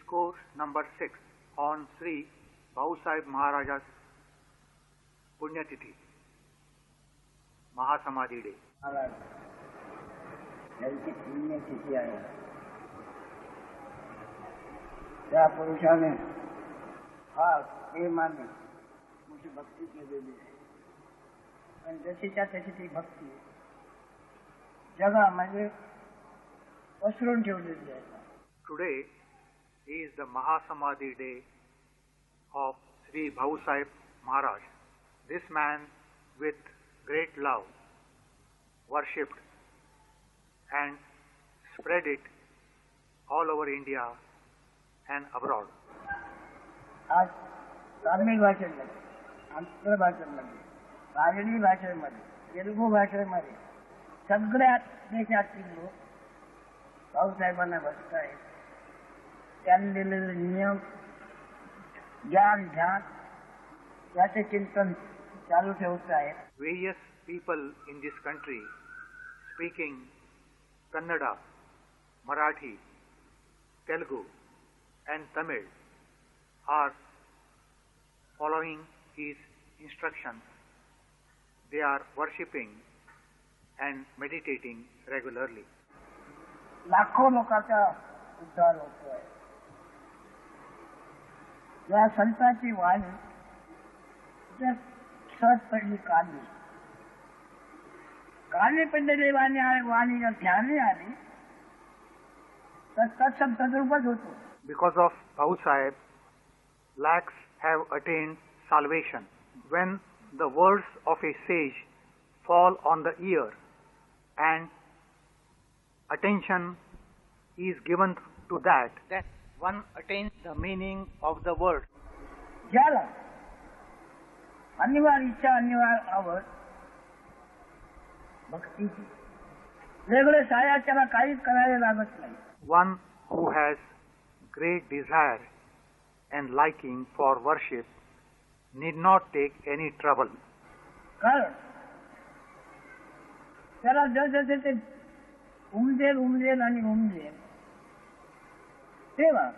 Discourse number 6 on Sri Bhusahib Maharaj's Punyatithi, Mahasamadhi Day. Maharaj, त्यांची पुण्यतिथी आहे. त्या पुरुषाने फार प्रेमाने मोठी भक्ती केलेली आहे आणि जशीच्या तशी ती भक्ती जगामध्ये पसरून ठेवलेली आहे. Today is the Mahasamadhi Day of Sri Bhusahib Maharaj. This man with great love worshipped and spread it all over India and abroad. आज तामिळ भाषेमध्ये, आंध्र भाषेमध्ये, कानडी भाषेमध्ये, तेलुगू भाषेमध्ये सगळ्या देशातील लोक भाऊसाहेबांना भक्त आहेत. त्यांनी दिलेले नियम, ज्ञान, ध्यान याचे चिंतन चालू ठेवत आहेत. Various people in this country speaking Kannada, Marathi, Telugu and Tamil are following his instructions. They are worshipping and meditating regularly. लाखो लोकांचा उद्धार होतो आहे. या संतांची वाणी सहज पडली काढली पडलेली वाणी जर ध्यानी आली तर तत्सम तद्रूपच होतो. Because of Bhusahib, lakhs have attained salvation. When the words of a sage fall on the ear and attention is given to that, then one attains the meaning of the word. ज्याला अनिवार्य इच्छा, अनिवार्य आवड भक्तीची, वेगळे साया त्याला काहीच करायला लागत नाही. One who has great desire and liking for worship need not take any trouble. कारण त्याला जसे ते उमजेल आणि तेव्हा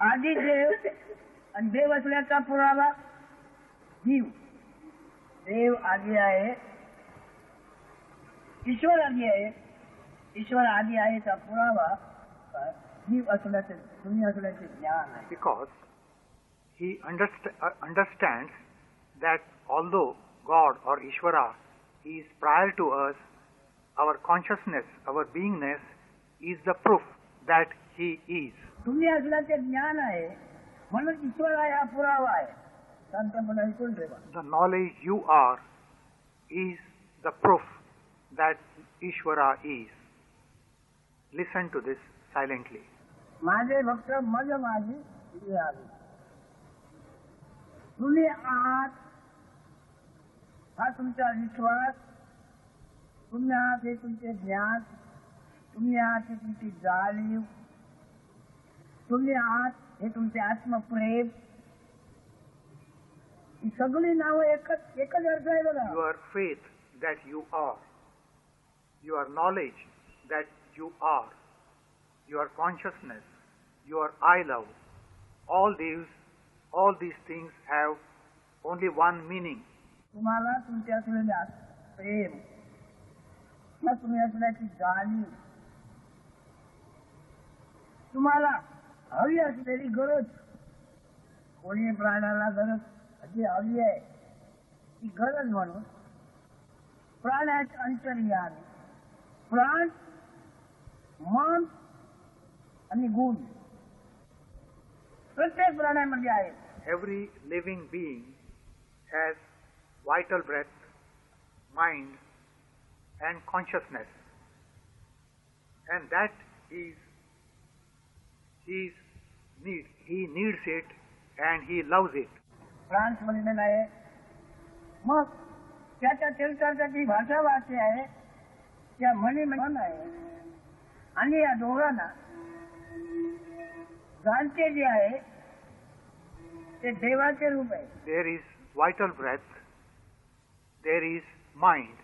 आधी देव आणि देव असल्याचा पुरावा जीव. देव आधी आहे, ईश्वर आधी आहे, ईश्वर आधी आहे चा पुरावा जीव असल्याचे, तुम्ही असल्याचे ज्ञान आहे. Because he understands that although God or Ishvara is prior to us, our consciousness, our beingness is the proof that he is. तुम्ही असल्याचे ज्ञान आहे म्हणून ईश्वर आहे हा पुरावा आहे. शांतपणे ऐकून ठेवा. The knowledge you are is the proof that Ishvara is. Listen to this silently. माझे भक्त माझी इथे आले. तुम्ही आहात हा तुमचा विश्वास, तुम्ही आहात हे तुमचे ज्ञान, तुम्ही आहात हे तुमची जाणीव, तुम्ही आहात हे तुमचे आत्मप्रेम. ही सगळी नावं एकच अर्थ आहे बघा. Your faith that you are, your knowledge that you are, your consciousness, your I love, all these things have only one meaning. तुम्हाला तुमचे असलेले प्रेम, मग तुम्ही असल्याची जाणीव, तुम्हाला हवी असलेली गरज, कोणी प्राण्याला गरज अशी हवी आहे ती गरज म्हणून प्राण्याचे अंतर्यामी प्राण, मन आणि गुण प्रत्येक प्राण्यामध्ये आहे. Every living being has vital breath, mind and consciousness, and that is he needs it and he loves it. प्राण म्हणलेला आहे. मग त्याच्या चरित्राची भाषा वाचते आहे, त्या म्हणी मन आहे आणि या दोघांना जाणते जे आहे ते देवाचे रूप आहे. There is vital breath, there is mind,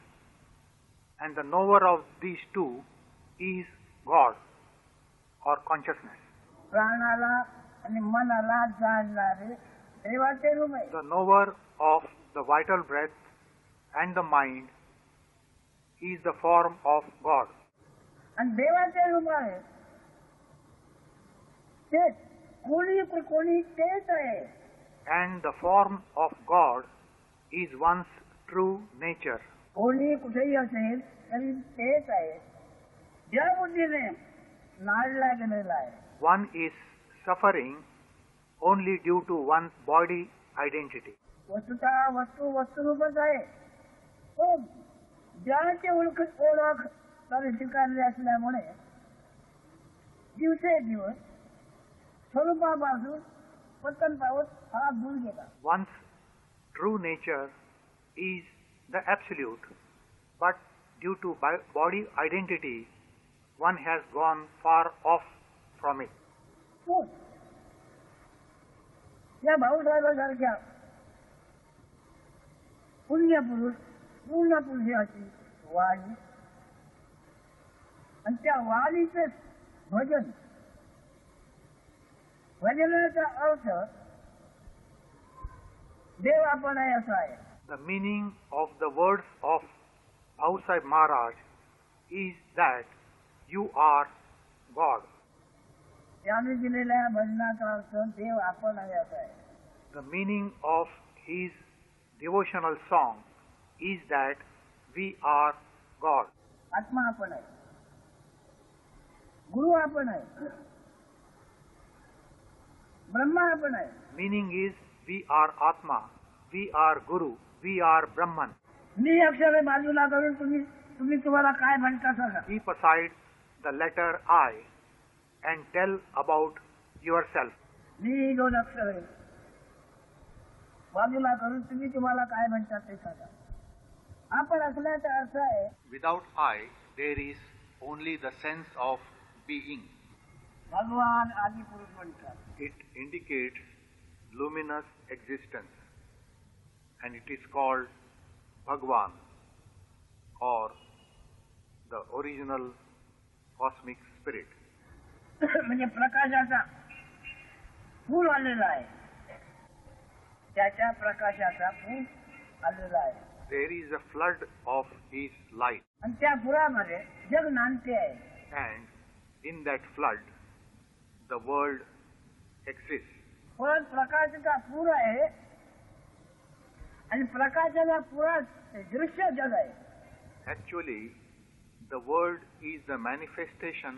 and the knower of these two is God consciousness. प्राणाला आणि मनाला जाणणारे देवाचे रूप आहे. The knower of the vital breath and the mind is the form of God. आणि देवाचे रूप आहे ते कोणी तेच आहे. And the form of God is one's true nature. कोणी कुठेही असेल तरी तेच आहे. ज्या बुद्धीने नाळला गेलेला आहे. One is suffering only due to one's body identity. वस्तुतः वस्तुरूपच आहे. पण ज्याची ओळख तर स्वीकारली असल्यामुळे दिवसेदिवस स्वरूपापासून पतन पावत हा दूर गेला. One's true nature is the absolute, but due to body identity, one has gone far off from it. या भाऊसाहेबांसारख्या पुण्यपुरुष पूर्ण पुरुषाची वाणी आणि त्या वाणीचे भजनाचा अर्थ देव आपण आहे असा आहे. The meaning of the words of Bhau Maharaj is that you are God. त्याने दिलेल्या भजनाचा अर्थ देव आपण आहे असा आहे. The meaning of his devotional song is that we are God. आत्मा आपण आहे. गुरु आपण आहे. ब्रह्मा आपण आहे. Meaning is we are Atma, we are Guru, we are Brahman. मी अक्षरे बाजूला करून तुम्ही तुम्हाला काय म्हणता सांगा. Keep aside the letter I and tell about yourself. मी दोन अक्षरे बाजूला करून तुम्हाला काय म्हणतात ते सांगा. आपण असल्याचा अर्थ आहे. Without I, there is only the sense of being. भगवान आदि पुरुष म्हणतात. It indicates luminous existence, and it is called Bhagwan, or the original cosmic spirit. म्हणजे प्रकाशाचा पूर आलेला आहे. त्याच्या प्रकाशाचा पूर आलेला आहे. There is a flood of his light, आणि त्या पुरामध्ये जग नांदते आहे. and in that flood the world exists. पण प्रकाशाचा पूर आहे आणि प्रकाशाच्या पुरात दृश्य जग आहे. Actually, the world is the manifestation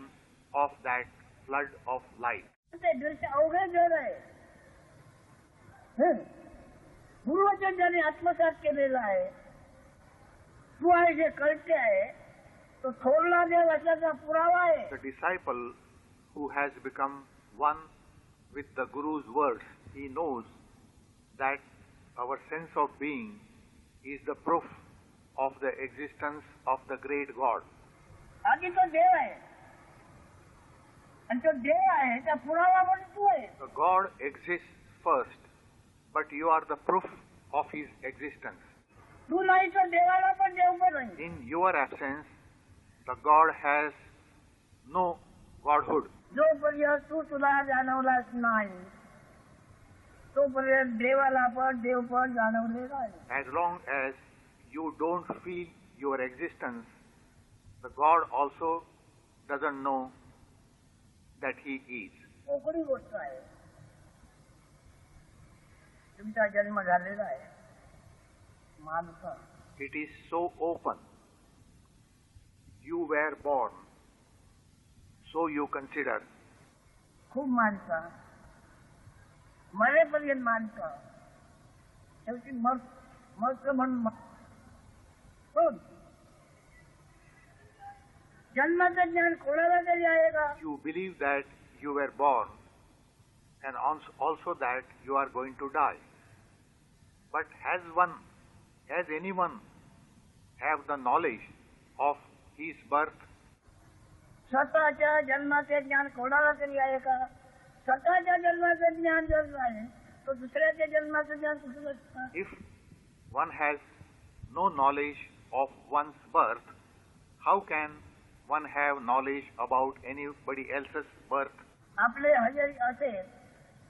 of that flood of light. ते दृश्य अवघे जग आहे. गुरुवचन ज्याने आत्मसात केलेला आहे तू आहे जे कळते आहे तो थोरला देव असल्याचा पुरावा आहे. The disciple who has become one with the Guru's words, he knows that our sense of being is the proof of the existence of the great God. आधी तो देव आहे आणि तो देव आहे त्या पुरावा म्हणून तू आहे. The God exists first, but you are the proof of his existence. तू नाही तर देवाला पण देव पण नाही. In your absence, the God has no godhood. जोपर्यंत तू तुला जाणवलाच नाही तोपर्यंत देवाला पण देव पण जाणवले नाही. As long as you don't feel your existence, the God also doesn't know that he is. मोकळी गोष्ट आहे. तुमचा जन्म झालेला आहे माणसा. It is so open. You were born, so you consider. खूप माणसा मरेपर्यंत माणसा शेवटी मग म्हणून पण जन्माचं ज्ञान कोणाला तरी आहे का. You believe that you were born and also that you are going to die. But has anyone have the knowledge of his birth? स्वतःच्या जन्माचे ज्ञान कोणाला तरी आहे का. स्वतःच्या जन्माचं ज्ञान जर नाही तो दुसऱ्याच्या जन्माचं ज्ञान कुठून असतं. If one has no knowledge of one's birth, how can one have knowledge about anybody else's birth? आपले हजेरी असेल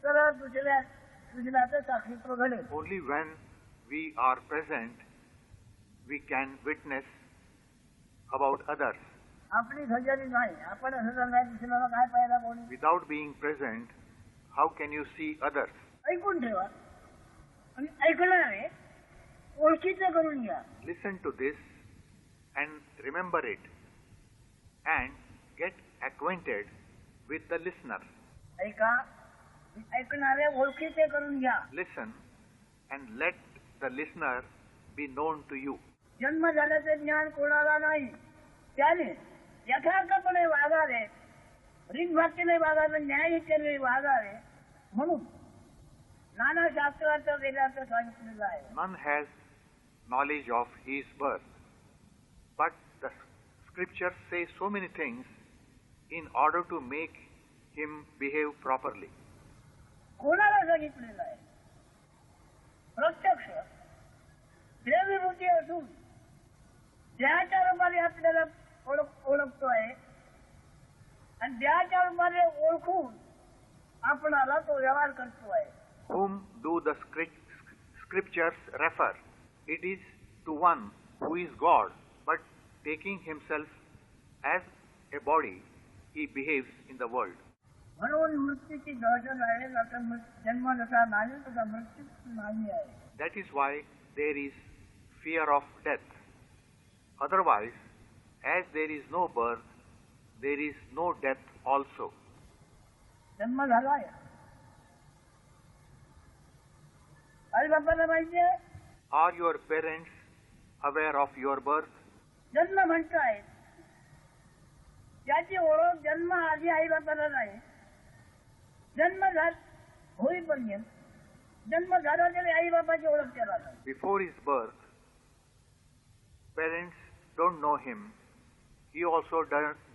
तर दुसऱ्याचं साक्षीत्व घडेल. Only when we are present, we can witness about others. आपली हजेरी नाही, आपण असं नाही दुसऱ्याला काय पाहिला कोणी. Without being present, how can you see others? ऐकून ठेवा आणि ऐकणारे ओळखीचं करून घ्या. Listen to this and remember it and get acquainted with the listener. ऐका, ऐकणारे ओळखीचे करून घ्या. Listen and let the listener be known to you. जन्म झाल्याचे ज्ञान कोणाला नाही, त्याने यथार्थपणे वागावे, रीतभातीने वागावे, न्यायिकतेने वागावे म्हणून नाना शास्त्रार्थ वेदार्थ सांगितलेलं आहे. None has knowledge of his birth, but the scriptures say so many things in order to make him behave properly. कोणाला सांगितलेलं आहे? प्रत्यक्ष देवविभूती असून देहाच्या रूपाने आपल्याला ओळखतो आहे आणि देहाच्या रूपाने ओळखून आपणाला तो व्यवहार करतो आहे. Whom do the scriptures refer? It is to one who is God, but taking himself as a body, he behaves in the world. म्हणून मृत्यूची दहशत आहे. जन्म जसा नाही तसा मृत्यू नाही आहे. That is why there is fear of death. Otherwise, as there is no birth, there is no death also. जन्म झाला आहे. आई बापाला माहिती आहे. Are your parents aware of your birth? जन्म म्हणताय त्याची ओळख जन्म आधी आई बापाला नाही. जन्म होईपर्यंत जन्म झाला तरी आई बापाची ओळख त्याला नाही. Before his birth, parents don't know him. He also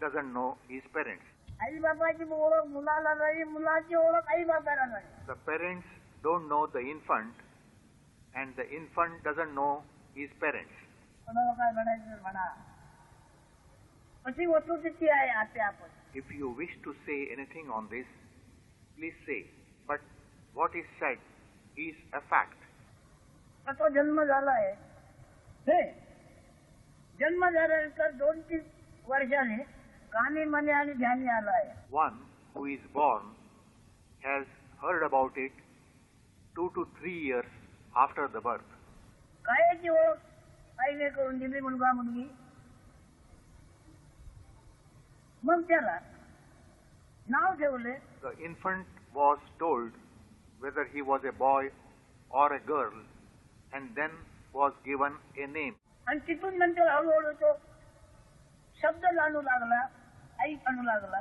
doesn't know his parents. आई बापाची ओळख मुलाला नाही, मुलाची ओळख आई बापाला नाही. The parents don't know the infant, and the infant doesn't know his parents. कोणाला काय म्हणायचं म्हणा. अशी वस्तुस्थिती आहे आता आपण. If you wish to say anything on this, please say. But what is said is a fact. तो जन्म झाला आहे. हे जन्म झाल्यानंतर 2-3 वर्षाने कानी मनी आणि ध्यानी आला आहे. One who is born has heard about it 2 to 3 years after the birth. कायची ओळख आईने करून दिली मुलगा मुलगी. मग त्याला नाव ठेवले. The infant was told whether he was a boy or a girl, and then was given a name. आणि तिथून नंतर हळूहळू तो शब्द जाणू लागला, आई आणू लागला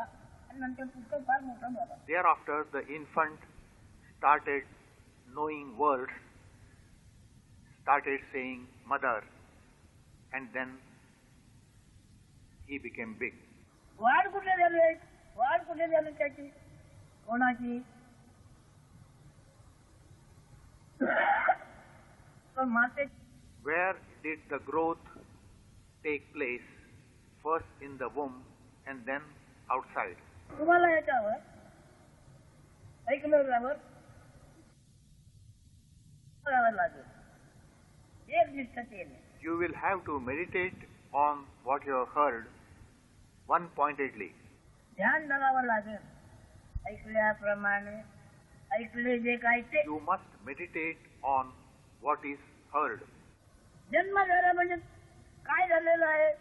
आणि नंतर पुस्तक फार मोठा झाला. Thereafter, the infant started knowing words, started saying mother, and then he became big. वाढ कुठे झाली? वाढ कुठे झाली त्याची? कोणाची? माते. Where did the growth take place? First in the womb and then outside. तुम्हाला याच्यावर ऐकल्यावर लागेल एक निष्ठतेने. You will have to meditate on what you have heard one-pointedly. ध्यान धरावं लागेल. ऐकल्याप्रमाणे ऐकले जे काय ते. You must meditate on what is heard. जन्म झाला म्हणजे काय झालेलं आहे,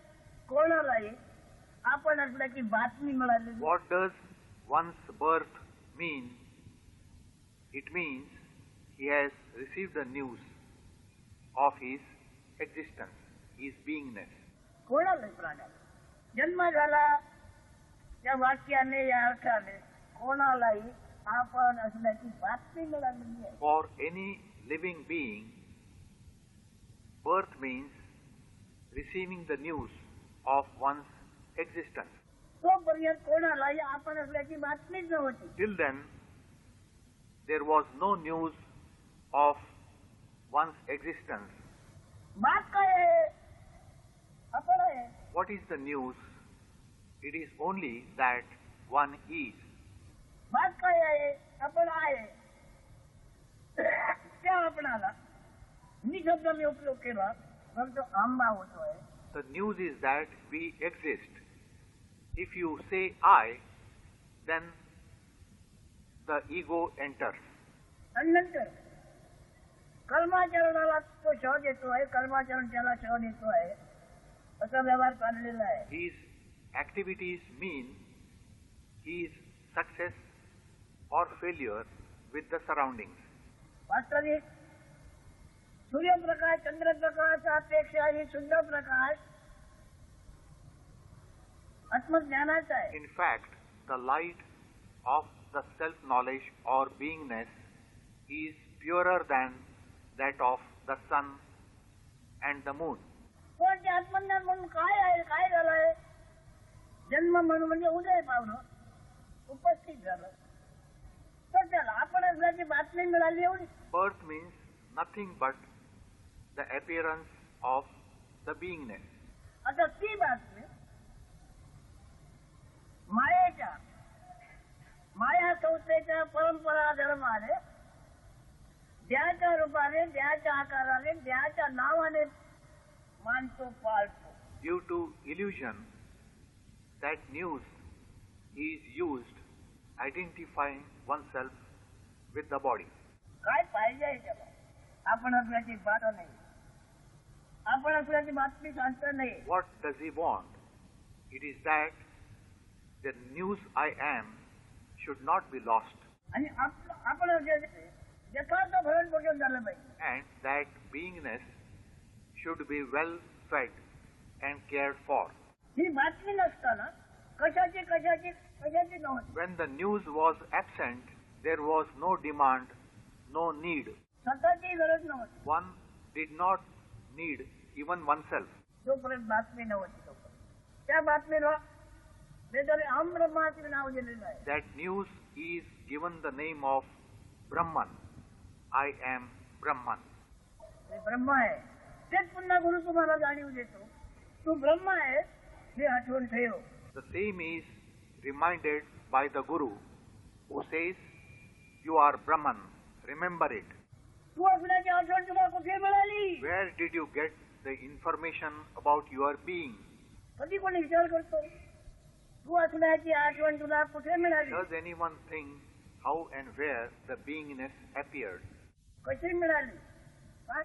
कोणालाही आपण असल्याची बातमी मिळाली. What does one's birth mean? It means he has received the news of his existence, his beingness. कोणालाही प्राण्याला जन्म झाला या वाक्याने या अर्थाने कोणालाही आपण असल्याची बातमी मिळालेली आहे. For any living being, birth means receiving the news of one's existence. तोपर्यंत कोणालाही आपण असल्याची बातमीच नव्हती. Till then, there was no news of one's existence. बात काय आहे? आपण आहे. What is the news? It is only that one is. बात काय आहे? आपण आहे त्या आपणाला मी शब्द मी उपयोग केला फक्त आंबा होतोय. The news is that we exist. If you say I, then the ego enters. आणि नंतर कर्माचरणाला तो शोध येतोय, कर्माचरण त्याला शोध येतोय, असा व्यवहार चाललेला आहे. His activities mean his success or failure with the surroundings. वास्तविक सूर्यप्रकाश चंद्रप्रकाशापेक्षा ही शुद्ध प्रकाश आत्मज्ञानाचा आहे. In fact, the light of the self-knowledge or beingness is purer than that of the sun and the moon. पण ते आत्मज्ञान म्हणून काय आहे? काय झालंय? जन्म म्हणून म्हणजे उदय पावलं, उपस्थित झालं, तर त्याला आपण असल्याची बातमी मिळाली एवढी. Birth means nothing but the appearance of the beingness. आता ती बातमी मायेच्या माया संस्थेच्या परंपरा धर्माने देहाच्या रूपाने, देहाच्या आकाराने, देहाच्या नावाने मानतो, पाळतो. Due to illusion, that news is used identifying oneself with the body. काय पाहिजे त्याला? आपण असल्याची बात नाही, आपण असल्याची बातमी सांगत नाही. What does he want? It is that the news I am should not be lost, आणि आपण यथार्थ भरण पोषण झालं पाहिजे. and that beingness should be well fed and cared for. ही बातमी नसताना कशाची कशाची कशाची नव्हती. When the news was absent, there was no demand, no need. स्वतःची गरज नव्हती. One did not need even oneself. जोपर्यंत बातमी नव्हती तोपर्यंत त्या बातमीला वेदाने अहमब्रह्माचे नाव दिलेलं आहे. That news is given the name of Brahman. I am Brahman. ते ब्रह्म आहे. तेच पुन्हा गुरु तुम्हाला जाणीव देतो. तू ब्रह्म आहे हे आठवण ठेव. The same is reminded by the Guru, who says, "You are Brahman. Remember it." तू असण्याची आठवण तुला कुठे मिळाली? Where did you get the information about your being? कधी कोणी विचार करतो तू असण्याची आठवण तुला कुठे मिळाली? Does anyone think how and where the beingness appeared? कशी मिळाली? काय?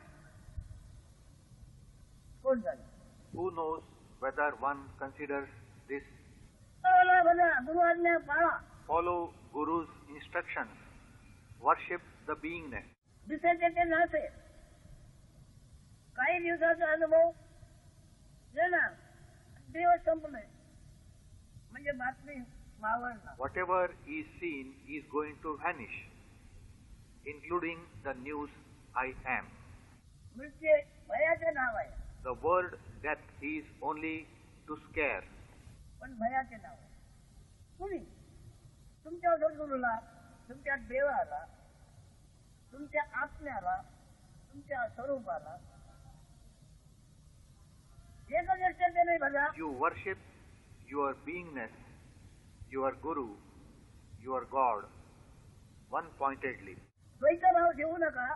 कोण झालं? Who knows whether one considers this? गुरु आज्ञा पाळा. Follow Guru's instructions. Worship the beingness. दिसायचे ते नसे. काही दिवसाचा अनुभव येणार, दिवस संपले म्हणजे बातमी मावळणार. Whatever is seen is going to vanish, including the news I am. मृत्यू भयाचे नाव आहे. The word death is only to scare. पण भयाचे नाव आहे. कुणी तुमच्या सद्गुरूला, तुमच्या देवाला, तुमच्या आत्म्याला, तुमच्या स्वरूपाला एकच दृष्टीने नाही बघा. You worship your beingness, your Guru, your God, one-pointedly. द्वैत भाव ठेवू नका.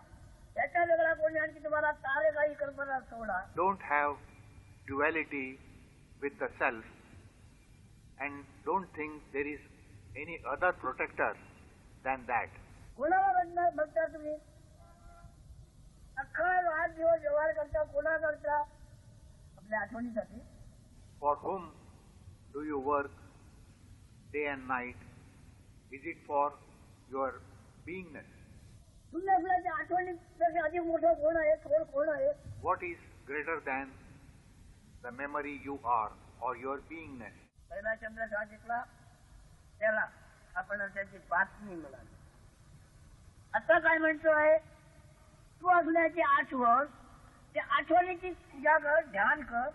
त्याच्या वेगळा कोणी आणखी तुम्हाला तारे काही कल्पना सोडा. Don't have duality with the self, and don't think there is any other protector than that. कोणाला बघता तुम्ही? अख्खा 8 दिवस व्यवहार करता, कोणा करता? आपल्या आठवणीसाठी. For whom do you work day and night? Is it for your beingness? तुम्ही आपल्या आठवणीपेक्षा अधिक मोठं कोण आहे? थोर कोण आहे? What is greater than the memory you are or your beingness? पहिला चंद्र साजितला त्याला आपण त्याची बातमी मिळाली. आता काय म्हणतोय? तू असल्याची आठवण, त्या आठवणीची पूजा कर, ध्यान कर,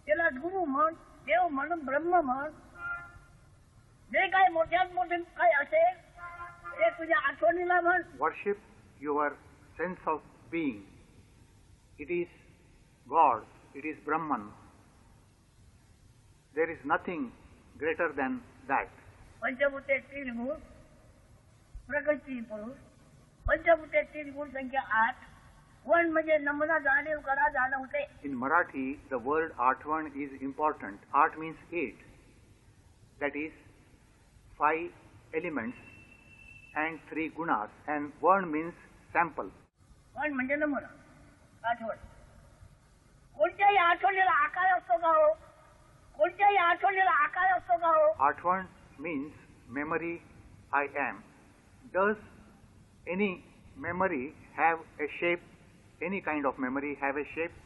त्याला गुरु म्हण, देव म्हण, ब्रह्म म्हण. जे काय मोठ्यात मोठे काय असेल ते तुझ्या आठवणीला म्हण. Worship your sense of being. It is God, it is Brahman. There is nothing greater than that. पंचभूते 3 गुण प्रकृती पुरुष, पंचभूते 3 गुण संख्या 8, वन म्हणजे नमुना जाणीव करा जाणं होते. In Marathi, the word Atvan is important. At means 8. That is 5 elements and 3 gunas. And Varn means sample. One म्हणजे नमुना, आठवण. कोणत्याही आठवणीला आकार असतो का हो? कोणत्याही आठवणीला आकार असतो का हो? Atvan means memory I am. Does any memory have a shape? Any kind of memory have a shape?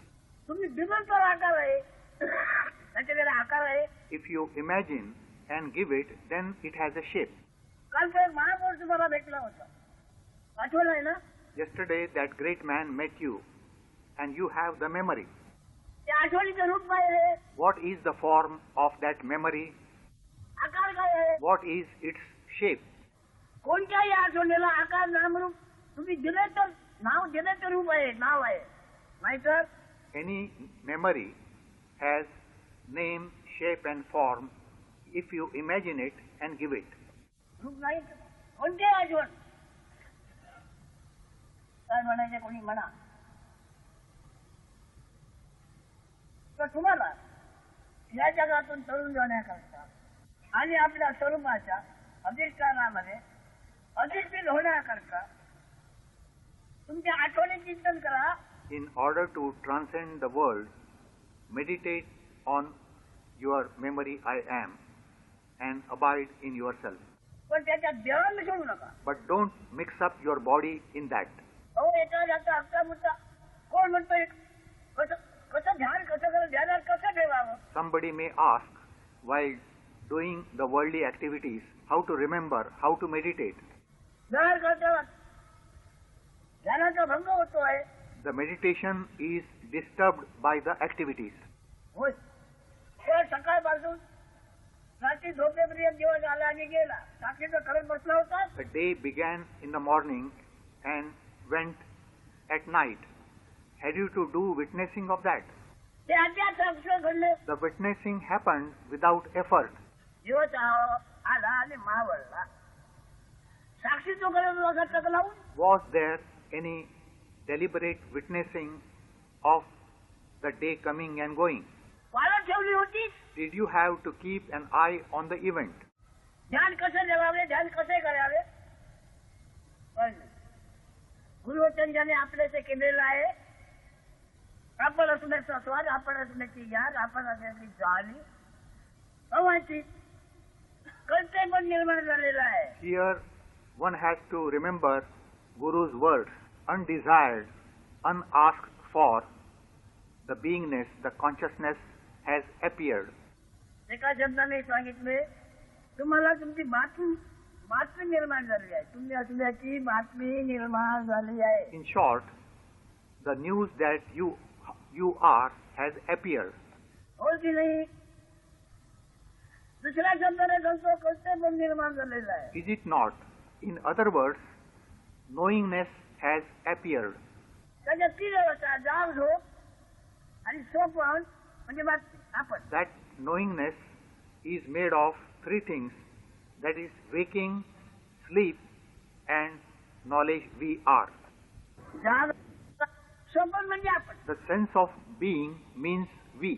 तुम्ही दिवसभर आकार आहे, त्याच्याकडे आकार आहे. If you imagine and give it, then it has a shape. कालचा एक महापुरुष तुम्हाला भेटला होता, आठवण आहे ना? Yesterday that great man met you and you have the memory. त्या आठवणीचं रूप काय आहे? What is the form of that memory? आकार काय आहे? What is its shape? कोणत्याही आठवणीला आकार नामरूप तुम्ही दिले तर नाव दिले तर रूप आहे, नाव आहे. नाहीतर Any memory has name, shape and form if you imagine it and give it. रूप नाही. कोणत्याही आठवण काय म्हणायचे कोणी म्हणा, तर तुम्हाला या जगातून तरुण जाण्याकरता आणि आपल्या स्वरूपाच्या अधिष्ठानामध्ये अधिष्ठित होण्याकरता तुमच्या आठवणी चिंतन करा. In order to transcend the world, meditate on your memory I am and abide in yourself. पण त्याच्यात देवाला मिसळू नका. But don't mix up your body in that. अहो एका जाता हक्का मुद्दा कोण म्हणतोय कसं कसं ध्यान कसं करा, ध्यानात कसं ठेवावं? Somebody may ask while doing the worldly activities how to remember, how to meditate. ध्यान करता ध्यानाचा भंग होतोय. The meditation is disturbed by the activities. होय. तर सकाळपासून रात्री झोपेपर्यंत दिवस आला आणि गेला, साक्षीचं करत बसला होता. The day began in the morning and went at night. Had you to do witnessing of that? ते अद्याप साक्ष घडले. The witnessing happened without effort. दिवस आला आणि मावळला. साक्षी तो करत बसत टक लावून. Was there any deliberate witnessing of the day coming and going? पाळत ठेवली होती. Did you have to keep an eye on the event? ध्यान कसं ठेवावे, ध्यान कसे करावे? गुरुवचन ज्याने आपल्याचे केलेलं आहे, आपण असण्याचा स्वाद, आपण असण्याची याद, आपण असण्याची जाणी अवांछित कळते पण निर्माण झालेला आहे. Here one has to remember Guru's words, undesired, unasked for, the beingness, the consciousness has appeared. एका शब्दाने सांगितले, तुम्हाला तुमची बातमी निर्माण झाली आहे, तुम्ही असल्याची बातमी निर्माण झाली आहे. In short, the news that you are has appeared. हो की नाही? दुसऱ्या शब्दाने सांगतो कळते पण निर्माण झालेला आहे. Is it not? In other words, knowingness has appeared. त्याच्या 3 अवस्था, जाग, झोप आणि स्वप्न म्हणजे बातमी. आपण That knowingness is made of 3 things, that is waking, sleep and knowledge we are. जाग स्वप्न म्हणजे आपण. The sense of being means we.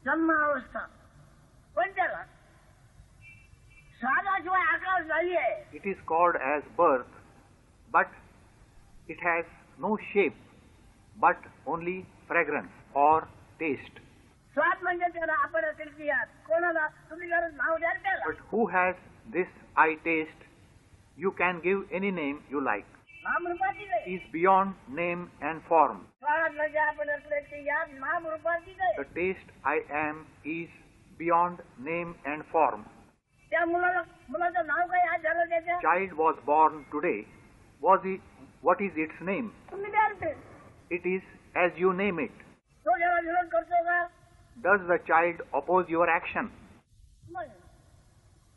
जन्म अवस्था पण त्याला स्वादाशिवाय आकार झाली आहे. It is called as birth, but it has no shape, but only fragrance or taste. स्वाद म्हणजे त्याला आपण असेल की यात कोणाला तुम्ही जर नाव द्याल त्याला. But who has this eye taste? You can give any name you like. नाम रूपाची नाही. Is beyond name and form. स्वाद म्हणजे आपण असेल की यात नाम रूपाची नाही. The taste I am is beyond name and form. त्या मुलाचं नाव काय आज झालं त्याच्या? Child was born today. What is its name? तुम्ही द्याल ते. It is as you name it. तो जेव्हा विरोध करतो का? Does the child oppose your action? नाही,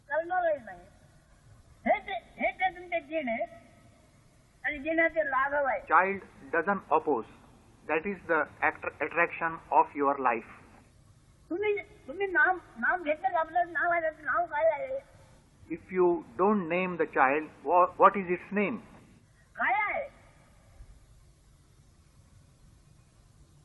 करणारही नाही. हे ते तुमचे जीण आहे आणि जीणाचे लाघव आहे. Child doesn't oppose. That is the attraction of your life. तुम्ही नाम घेतलं, आपलं नाव आहे, त्याचं नाव काय आहे? If you don't name the child, what is its name? काया आहे.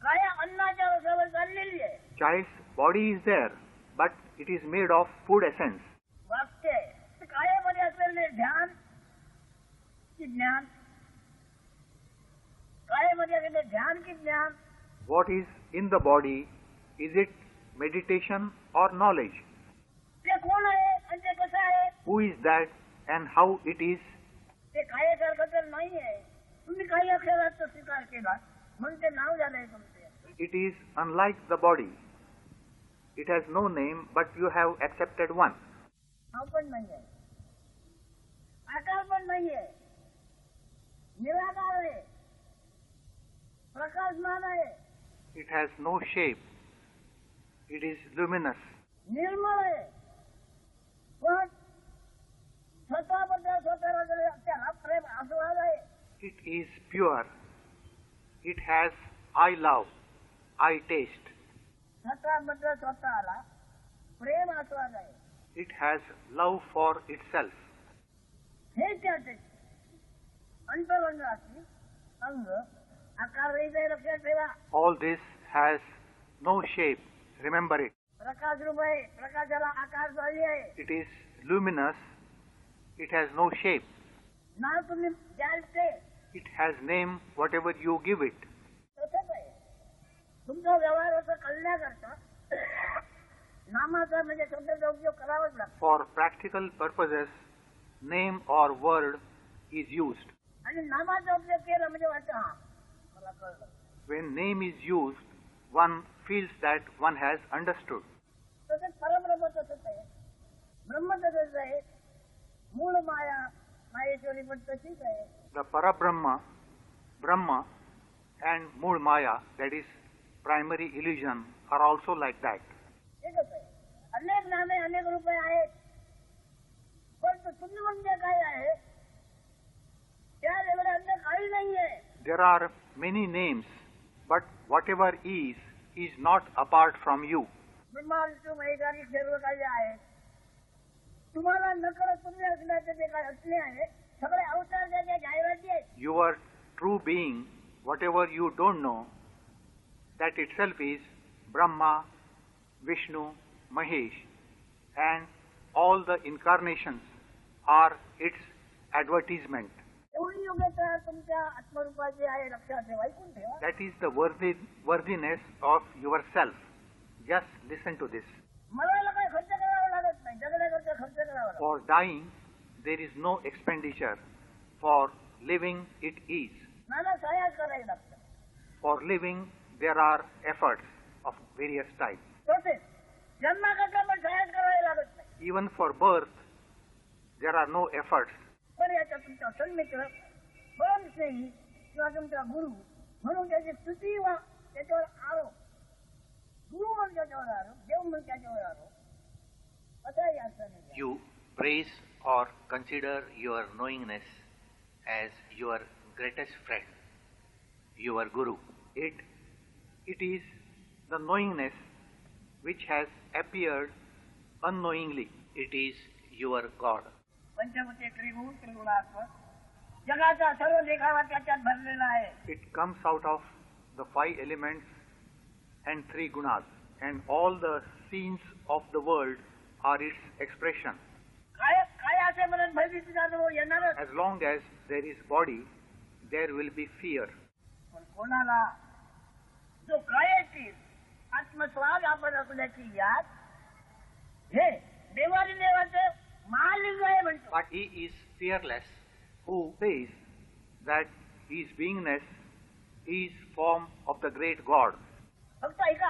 काया अन्नाच्या रसावर चाललेली आहे. Child's body is there, but it is made of food essence. वाक्य आहे. तर कायामध्ये असलेले ध्यान की ज्ञान, कायामध्ये असलेले ध्यान की ज्ञान, What is in the body? Is it meditation or knowledge? ते कोण आहे आणि ते कसं आहे? Who is that and how it is? ते कायासारखं तर नाही आहे. तुम्ही काही अक्षराचा स्वीकार केला म्हणून ते नाव झालंय तुमचे. It is unlike the body. It has no name, but you have accepted one. नाव पण नाही आहे, आकार पण नाही आहे, निराकार आहे, प्रकाशमान आहे, It has no shape. It is luminous. निर्मळ आहे. पण स्वतःबद्दल स्वतःला त्याला प्रेम आस्वाद आहे. It is pure. It has I love, I taste. स्वतःबद्दल स्वतःला प्रेम आस्वाद आहे. It has love for itself. हे त्याचे अंतरंगाची अंग आकार रहित आहे, लक्षात ठेवा. All this has no shape. Remember it. प्रकाश रूप आहे, प्रकाशाला आकार झाली आहे. It is luminous. It has no shape. नाव तुम्ही द्याल ते It has name whatever you give it. तसंच आहे. तुमचा व्यवहार असं कळण्याकरता नामाचा म्हणजे शब्दाचा उपयोग करावाच लागतो. For practical purposes, name or word is used. आणि नामाचा उपयोग केला म्हणजे वाटतं हा मला कळलं. When name is used, one feels that one has understood. तसंच परब्रह्म तसंच आहे, ब्रह्म तसंच आहे, मूळ माया माहेश्वरी पण तशीच आहे. The Parabrahma, Brahma and Mool Maya, that is primary illusion, are also like that. एकच आहे. अनेक नामे अनेक रूपे आहेत, पण तुम्ही म्हणजे काय आहे त्या एवढे अन्य काही नाही आहे. There are many names, but whatever is not apart from you. Brahma Vishnu महेशारी सर्व काही आहे. तुम्हाला नकळत तुम्ही असण्याचे जे काही असले आहे सगळे अवतार त्याच्या जाहिराती आहेत. Your true being, whatever you don't know, that itself is Brahma, Vishnu, Mahesh, and all the incarnations are its advertisement. एवढी योग्यता तुमच्या आत्मरूपाची आहे, लक्षात ठेवा, ऐकून ठेवा. That is the worthiness of yourself. Just listen to this. मरायला काही खर्च करावा लागत नाही, जगण्याकरता खर्च करावा लागतो. For dying, there is no expenditure. For living, it is. नाना सहाय्य करायला लागतं. For living, there are efforts of various types. तसेच जन्माकरता पण सहाय्य करायला लागत नाही. Even for birth, there are no efforts. पण याचा तुमचा सन्मित्र परमस्नेही किंवा तुमचा गुरु म्हणून त्याची स्तुती वा त्याच्यावर आरोप, गुरु म्हणून त्याच्यावर आरोप, देव म्हणून त्याच्यावर आरोप, असाही अर्थ नाही. You praise or consider your knowingness as your greatest friend, your guru. It is the knowingness which has appeared unknowingly. It is your God. पंचभूते त्रिगुण त्रिगुणात्मक जगाचा सर्व देखावा त्याच्यात भरलेला आहे. It comes out of the 5 elements and 3 gunas, and all the scenes of the world are its expression. काय असेपर्यंत भयभीतीचा अनुभव येणारच. As long as there is body, there will be fear. पण कोणाला जो कायाची आत्मस्वाद आपण असल्याची याद हे देवारी देवाचं महालिंग आहे म्हणतो. But he is fearless who says that his beingness is form of the great God. फक्त ऐका,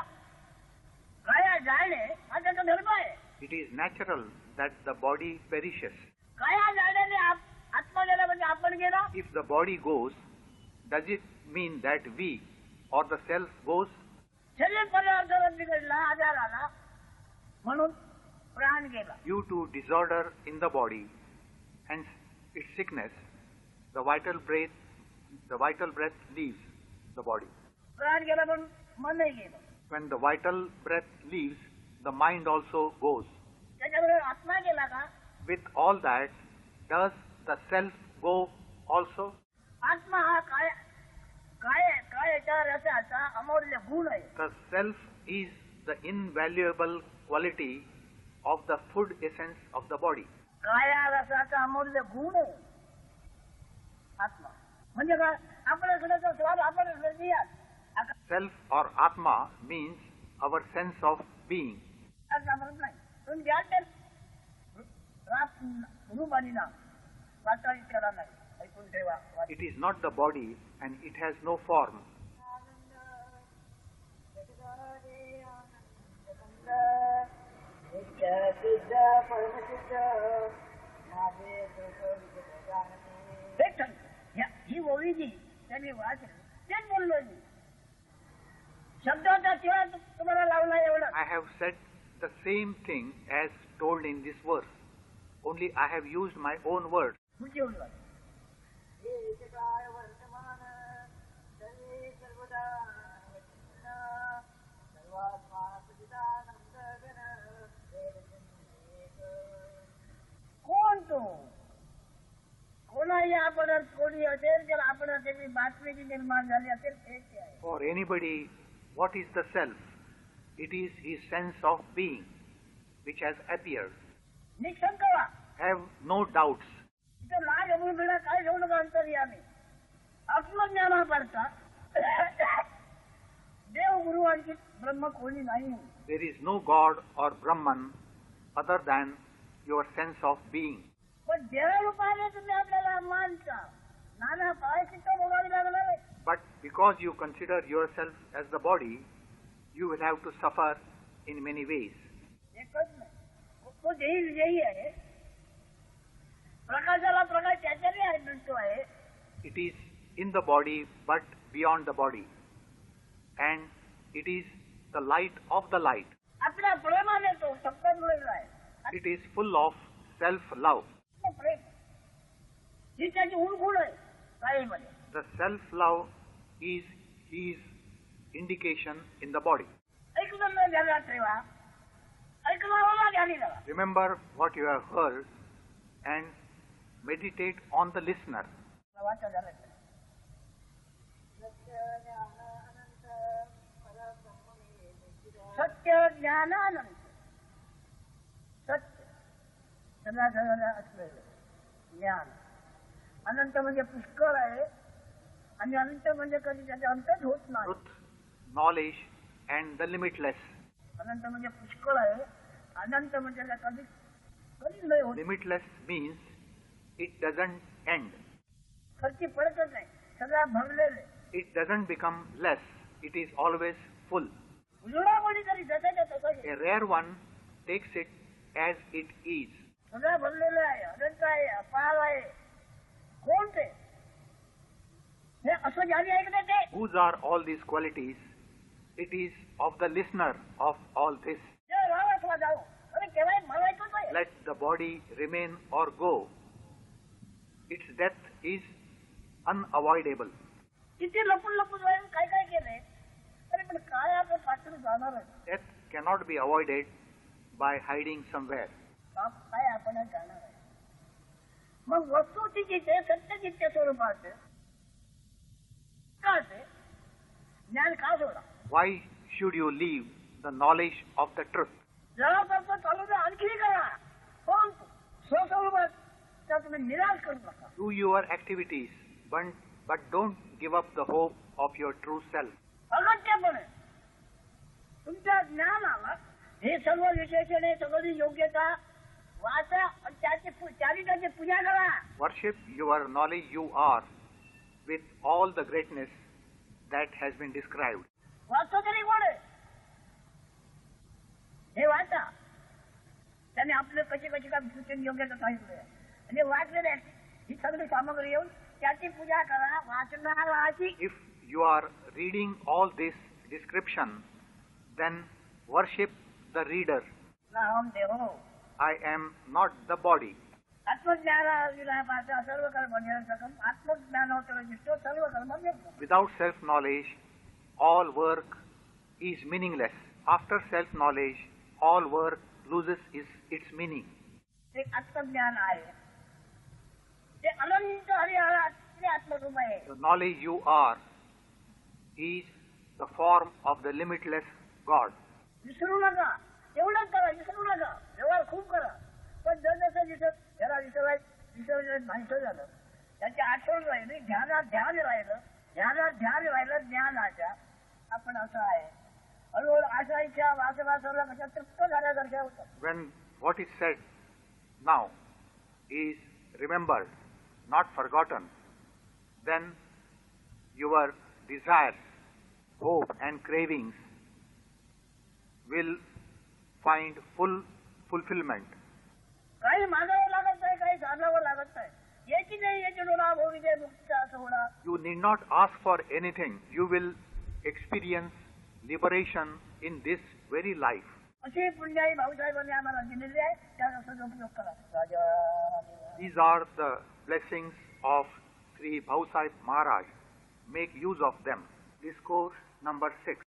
काया जाणे हा त्याचा धर्म आहे. It is natural that the body perishes. काया जाण्याने आत्मा गेला म्हणजे आपण गेला. If the body goes, does it mean that we or the self goes? शरीर पदार्थावर बिघडला, आजार आला म्हणून प्राण गेला. Due to disorder in the body and its sickness, the vital breath leaves the body. प्राण गेला पण मनही गेलं. When the vital breath leaves, the mind also goes. त्याच्याबरोबर आत्मा गेला का? with all that, does the self go also? आत्मा हा काय याच्यावर असा अमूल्य गुण आहे. The self is the invaluable quality of the food essence of the body. काया रसाचा अमूल्य गुण आहे आत्मा. म्हणजे काय, आपल्याकडे तो स्वाद आपल्याकडे दिया. Self or Atma means our sense of being. असं म्हणत नाही. तुम्ही द्या ते रात रूप आणि नाम वाचाळीत करा नाही. ऐकून ठेवा. It is not the body and it has no form. ही ओळी जी त्यांनी वाचली तेच बोललो मी. शब्दाचा तिळा तुम्हाला लावला एवढं. I have said the same thing as told in this verse. Only I have used my own words. तुझी ओळी वाच. कोण तो कोणाही आपण कोणी असेल तर आपण त्याची बातमीची निर्माण झाली असेल हे ते आहे. For anybody, what is the self? It is his sense of being which has appeared. Nishank व्हा. Have no doubts. इथं लाज अभूमिला काय घेऊ नका अंतर्यामी. आत्मज्ञानाकरता देव गुरु आणखी ब्रह्म कोणी नाही. There is no God or Brahman other than your sense of being. पण देवरूपाने तुम्ही आपल्याला मानता. नाना पायचित्त भोगावी लागणार आहे. But because you consider yourself as the body, you will have to suffer in many ways. एकच नाही. तो देही विजयी आहे. प्रकाशाला प्रकाश त्याच्याने आहे मिळतो आहे. It is in the body but beyond the body. And it is the light of the light. आपल्या प्रेमाने तो सप्तमुळेला आहे. It is full of self-love. प्रेम ही त्याची उलगुण आहे काळीमध्ये. The self-love is his indication in the body. ऐकलं न ध्यानात ठेवा. ऐकणाऱ्याला ध्यानी धरा. Remember what you have heard and meditate on the listener. वाचा झालं. सत्य ज्ञानानंद. सत्य सदा असलेलं ज्ञान. अनंत म्हणजे पुष्कळ आहे आणि अनंत म्हणजे कधी त्याचा अंतच होत नाही. Truth, knowledge and the limitless. अनंत म्हणजे पुष्कळ आहे. अनंत म्हणजे कधी कधीच नाही होत. Limitless means it doesn't end. खर्ची पडतच नाही. सगळा भरलेले. It doesn't become less. It is always full. उजळा कोणीतरी जगाच्या तसं A rare one takes it as it is. सगळा भरलेलं आहे. अनंत आहे. अपार आहे. कोण ते हे असं ज्याने ऐकते ते. Whose are all these qualities? It is of the listener of all this. जे राहा अथवा जाऊ. अरे केव्हाही मरायचंच आहे. Let the body remain or go. Its death is unavoidable. किती लपून लपून जाऊन काय काय केलंय. अरे पण काय आपण पात्र जाणार आहे. Death cannot be avoided by hiding somewhere. काय आपण जाणार आहे. मग वस्तुस्थितीचे सत्यचित्त स्वरूपाचे का ते ज्ञान का सोडा. Why should you leave the knowledge of the truth? जरा करतो चालू द्या. आणखी करा. पण स्वस्वरूपात त्या तुम्ही निराश करू नका. Do your activities, but don't give up the hope of your true self. अगत्यपणे तुमच्या ज्ञानाला हे सर्व विशेषणे सगळी योग्यता वाचा आणि त्याची पूजा करा. Worship your knowledge you are with all the greatness that has been described. वाचतो तरी कोण आहे. हे वाचा. त्याने आपले कशी कशी काय सूचन योग्यता सांगितली आणि वाचलेले ही सगळी सामग्री येऊन त्याची पूजा करा. वाचनाची. If you are reading all this description, then worship the reader. नाम देहो. I am not the body. आत्मज्ञानाविना सर्व कर्म निरर्थकम. आत्मज्ञानोत्तर दिसतो सर्व कर्म निरर्थक. Without self-knowledge, all work is meaningless. After self-knowledge, all work loses its meaning. ते आत्मज्ञान आहे. ते अनंत हरिहराचे आत्मरूप आहे. The knowledge you are is the form of the limitless God. विसरू नका. एवढंच करा, विसरू नका. व्यवहार खूप करा, पण जसं दिसत याला विसर्जन नाहीसं झालं. त्याची आठवण राहिली, ध्यानात ध्यान राहिलं, ध्यानात ध्यान राहिलं ज्ञानाच्या. आपण असं आहे. हळूहळू आशा इच्छा वासना सर्व कशा तृप्त झाल्यासारख्या होतात. When what is said now is remembered, not forgotten, then your desires, hope and cravings will find full fulfillment. काही मागावं लागत नाही, काही साधावं लागत नाही. याची नाही याची डोला भोविजय मुक्तीचा असं होणार. You need not ask for anything. You will experience liberation in this very life. अशी पुण्याई भाऊसाहेबांनी आम्हाला दिलेली आहे. त्याचा सदुपयोग करा. राजा These are the blessings of Sri Bhausahib Maharaj. Make use of them. Discourse number 6.